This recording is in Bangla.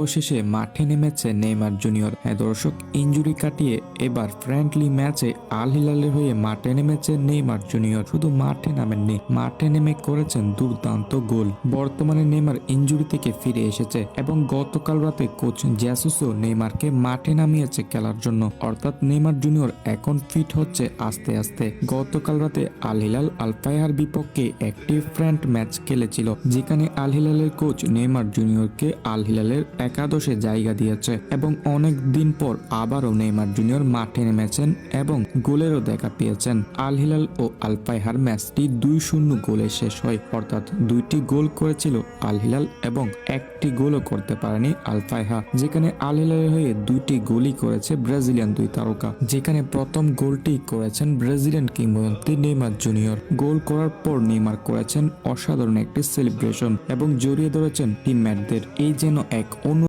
অবশেষে মাঠে নেমেছে নেইমার জুনিয়র। হ্যাঁ দর্শক, ইনজুরি কাটিয়ে এবার ফ্রেন্ডলি ম্যাচে আল হিলালের হয়ে মাঠে নেমেছে নেইমার জুনিয়র। শুধু মাঠে নামেননি, মাঠে নেমে করেছেন দুর্দান্ত গোল। বর্তমানে নেইমার ইনজুরি থেকে ফিরে এসেছে এবং গতকাল রাতে কোচ জ্যাসুসও নেইমারকে মাঠে নামিয়েছে খেলার জন্য। অর্থাৎ নেইমার জুনিয়র এখন ফিট হচ্ছে আস্তে আস্তে। গতকাল রাতে আল হিলাল আল ফাইহার বিপক্ষে একটি ফ্রেন্ড ম্যাচ খেলেছিল, যেখানে আল হিলালের কোচ নেইমার জুনিয়রকে আল হিলালের একাদশে জায়গা দিয়েছে এবং অনেক দিন পর আবারও নেইমার জুনিয়র মাঠে নেমেছেন এবং গোলেরও দেখা পেয়েছেন। আল হিলাল ও আল ফাইহার ম্যাচটি 2-0 গোলে শেষ হয়। অর্থাৎ দুইটি গোল করেছিল আল হিলাল এবং একটি গোলও করতে পারেনি আল ফাইহা, যেখানে আল হিলালের হয়ে দুইটি গোলই করেছে ব্রাজিলিয়ান দুই তারকা, যেখানে প্রথম গোলটি করেছেন ব্রাজিলিয়ান কিংবদন্তি নেইমার জুনিয়র। গোল করার পর নেইমার করেছেন অসাধারণ একটি সেলিব্রেশন এবং জড়িয়ে ধরেছেন টিমমেটদের। এই যেন এক